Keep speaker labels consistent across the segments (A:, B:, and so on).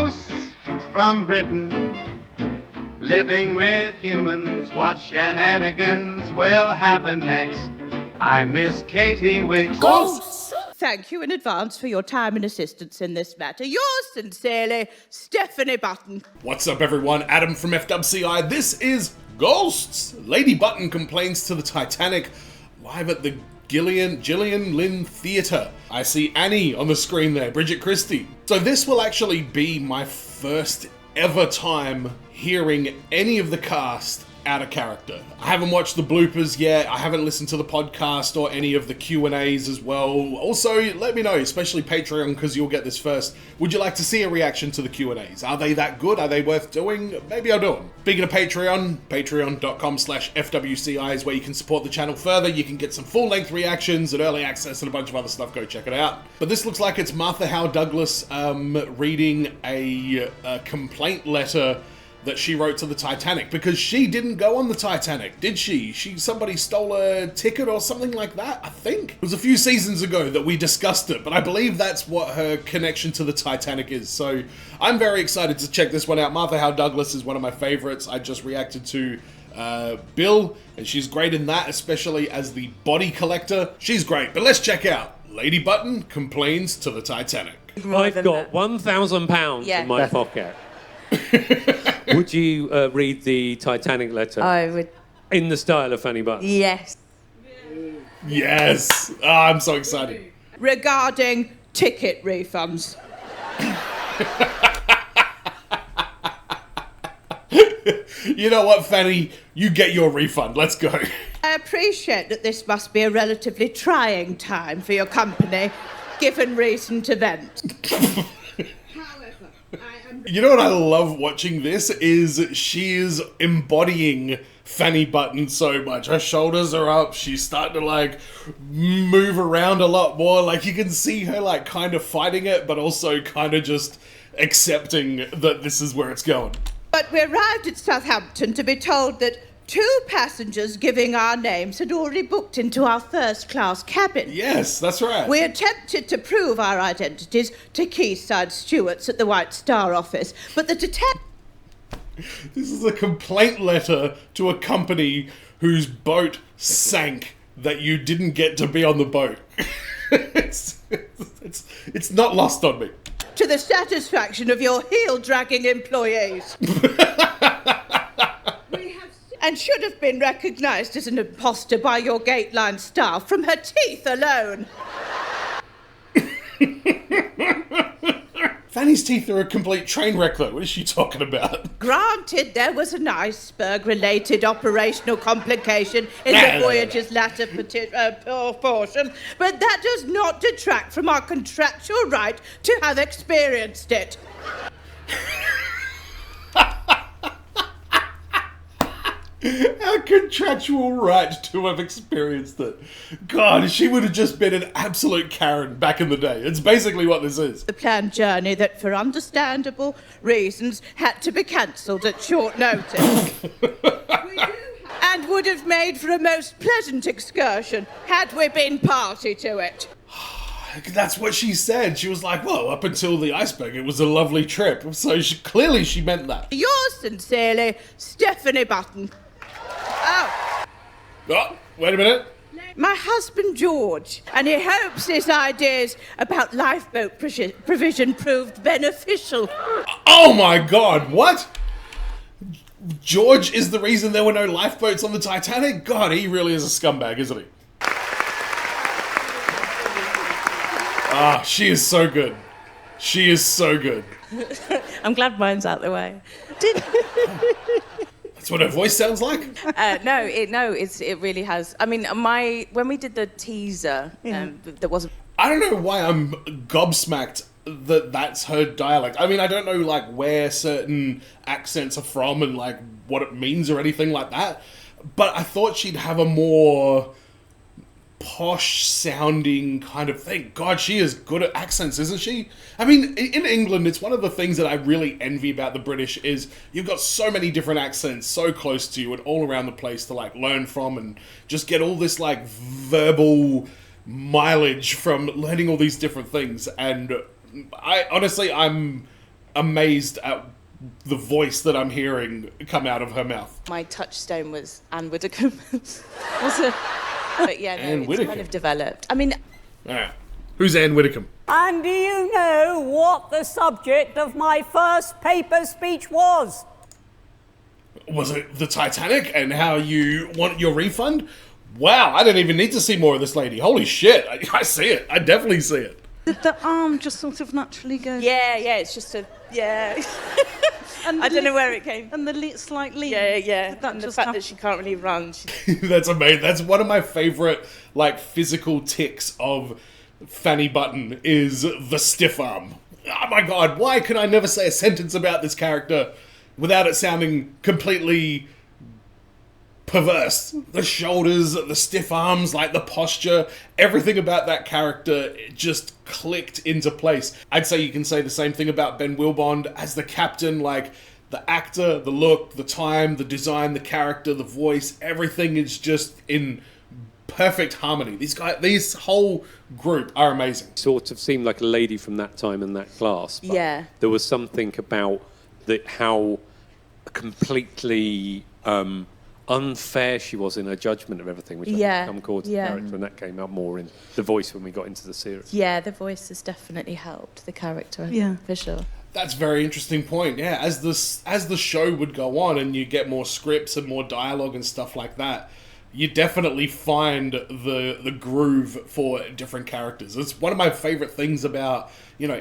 A: Ghosts from Britain, living with humans. What shenanigans will happen next? I miss Katie with Ghosts.
B: Thank you in advance for your time and assistance in this matter. Yours sincerely, Fanny Button.
C: What's up, everyone? Adam from FWCI. This is Ghosts. Lady Button complains to the Titanic live at the Gillian Lynn Theatre. I see Annie on the screen there, Bridget Christie. So this will actually be my first ever time hearing any of the cast out of character. I haven't watched the bloopers yet, I haven't listened to the podcast or any of the Q&As as well. Also, let me know, especially Patreon, because you'll get this first. Would you like to see a reaction to the Q&As? Are they that good? Are they worth doing? Maybe I'll do them. Speaking of Patreon, patreon.com/FWCI is where you can support the channel further. You can get some full-length reactions and early access and a bunch of other stuff. Go check it out. But this looks like it's Martha Howe-Douglas reading a complaint letter that she wrote to the Titanic, because she didn't go on the Titanic, did she? Somebody stole a ticket or something like that, I think. It was a few seasons ago that we discussed it, but I believe that's what her connection to the Titanic is. So I'm very excited to check this one out. Martha Howe-Douglas is one of my favorites. I just reacted to Bill, and she's great in that, especially as the body collector. She's great, but let's check out Lady Button complains to the Titanic.
D: I've got £1,000 in my pocket. Would you read the Titanic letter?
E: I would.
D: In the style of Fanny Button?
E: Yes.
C: Yes! Oh, I'm so excited.
B: Regarding ticket refunds.
C: You know what, Fanny? You get your refund. Let's go.
B: I appreciate that this must be a relatively trying time for your company, given recent events.
C: You know what I love watching this is she is embodying Fanny Button so much. Her shoulders are up. She's starting to like move around a lot more. Like you can see her like kind of fighting it, but also kind of just accepting that this is where it's going.
B: But we arrived at Southampton to be told that 2 passengers giving our names had already booked into our first-class cabin.
C: Yes, that's right.
B: We attempted to prove our identities to quayside stewards at the White Star office, but the detective...
C: This is a complaint letter to a company whose boat sank that you didn't get to be on the boat. It's not lost on me.
B: To the satisfaction of your heel-dragging employees. And should have been recognised as an imposter by your gate-line staff from her teeth alone.
C: Fanny's teeth are a complete train wreck, though. What is she talking about?
B: Granted, there was an iceberg-related operational complication in the voyage's latter portion, but that does not detract from our contractual right to have experienced it.
C: Our contractual right to have experienced it. God, she would have just been an absolute Karen back in the day. It's basically what this is.
B: The planned journey that, for understandable reasons, had to be cancelled at short notice. And would have made for a most pleasant excursion had we been party to it.
C: That's what she said. She was like, well, up until the iceberg, it was a lovely trip. So clearly she meant that.
B: Yours sincerely, Fanny Button. Oh,
C: wait a minute.
B: My husband George, and he hopes his ideas about lifeboat provision proved beneficial.
C: Oh my God, what? George is the reason there were no lifeboats on the Titanic? God, he really is a scumbag, isn't he? Ah, she is so good. She is so good.
E: I'm glad mine's out the way.
C: That's what her voice sounds like?
E: No, it really has. I mean, when we did the teaser, there wasn't...
C: I don't know why I'm gobsmacked that that's her dialect. I mean, I don't know, like, where certain accents are from and, like, what it means or anything like that, but I thought she'd have a more posh sounding kind of thing. God, she is good at accents, isn't she? I mean, in England, it's one of the things that I really envy about the British is you've got so many different accents so close to you and all around the place to like learn from and just get all this like verbal mileage from learning all these different things. And I honestly, I'm amazed at the voice that I'm hearing come out of her mouth.
E: My touchstone was Anne Widdecombe. But yeah, no,
C: Anne
E: it's
C: Widdecombe.
E: kind of developed. I mean,
C: All right. Who's Anne Widdecombe?
F: And do you know what the subject of my first paper speech was?
C: Was it the Titanic and how you want your refund? Wow, I didn't even need to see more of this lady. Holy shit, I see it. I definitely see it.
G: Did the arm just sort of naturally go?
E: yeah, it's just a, yeah.
G: And
E: I don't know where it came from.
G: And the slight lean.
E: Yeah.
G: That
E: And the
G: just
E: fact that she can't really run.
C: That's amazing. That's one of my favorite, like, physical tics of Fanny Button is the stiff arm. Oh my god, why can I never say a sentence about this character without it sounding completely perverse? The shoulders, the stiff arms, like the posture, everything about that character just clicked into place. I'd say you can say the same thing about Ben Wilbond as the captain, like the actor, the look, the time, the design, the character, the voice, everything is just in perfect harmony. This whole group are amazing.
D: Sort of seemed like a lady from that time and that class. But
E: Yeah.
D: there was something about how completely unfair she was in her judgment of everything, which I
E: Yeah,
D: think core to the
E: yeah.
D: character, and that came out more in the voice when we got into the series.
E: Yeah, the voice has definitely helped the character,
G: Yeah.
E: for sure.
C: That's a very interesting point. Yeah, as the show would go on and you get more scripts and more dialogue and stuff like that, you definitely find the groove for different characters. It's one of my favorite things about,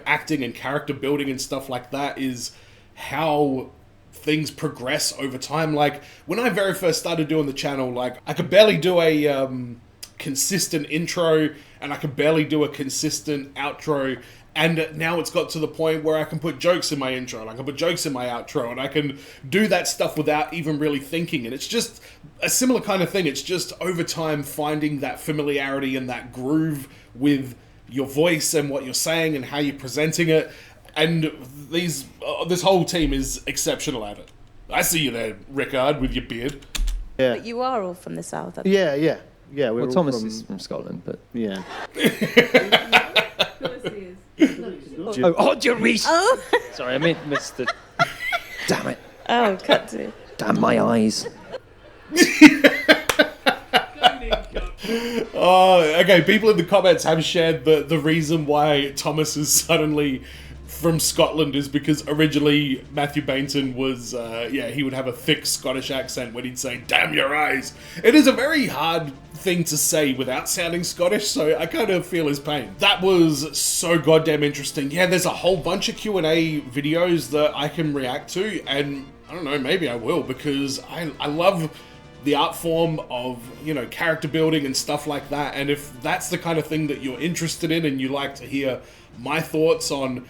C: acting and character building and stuff like that is how things progress over time. Like, when I very first started doing the channel, like, I could barely do a consistent intro, and I could barely do a consistent outro, and now it's got to the point where I can put jokes in my intro, and I can put jokes in my outro, and I can do that stuff without even really thinking. And it's just a similar kind of thing. It's just over time finding that familiarity and that groove with your voice and what you're saying and how you're presenting it. And this whole team is exceptional at it. I see you there, Rickard, with your beard.
H: Yeah.
E: But you are all from the south. I think.
H: Yeah. We're
I: Well,
H: all
I: Thomas is from Scotland, but
H: Yeah.
I: oh, Reese.
E: Oh.
I: Sorry, I missed the. Damn it!
E: Oh, cut to.
I: Damn my eyes!
C: Oh, okay. People in the comments have shared the reason why Thomas is suddenly from Scotland is because originally Matthew Bainton was, he would have a thick Scottish accent when he'd say, "Damn your eyes." It is a very hard thing to say without sounding Scottish, so I kind of feel his pain. That was so goddamn interesting. Yeah, there's a whole bunch of Q&A videos that I can react to, and I don't know, maybe I will, because I love the art form of, character building and stuff like that. And if that's the kind of thing that you're interested in and you like to hear my thoughts on,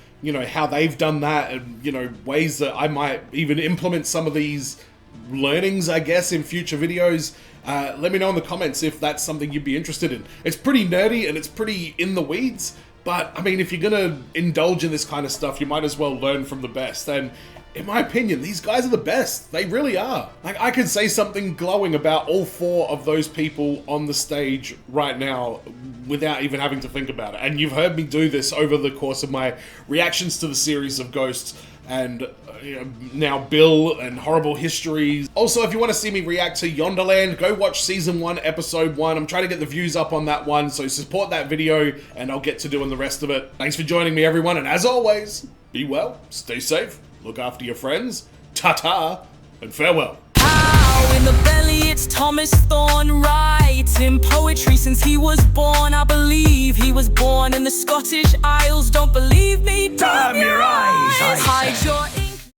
C: how they've done that and, ways that I might even implement some of these learnings, I guess, in future videos, let me know in the comments if that's something you'd be interested in. It's pretty nerdy and it's pretty in the weeds, but, I mean, if you're gonna indulge in this kind of stuff, you might as well learn from the best. And in my opinion, these guys are the best. They really are. Like, I could say something glowing about all four of those people on the stage right now without even having to think about it. And you've heard me do this over the course of my reactions to the series of Ghosts and now Bill and Horrible Histories. Also, if you want to see me react to Yonderland, go watch Season 1, Episode 1. I'm trying to get the views up on that one, so support that video and I'll get to doing the rest of it. Thanks for joining me, everyone, and as always, be well, stay safe, look after your friends, ta-ta, and farewell.
J: How in the belly it's Thomas Thorne writing poetry since he was born. I believe he was born in the Scottish Isles. Don't believe me? Damn your eyes! Hide your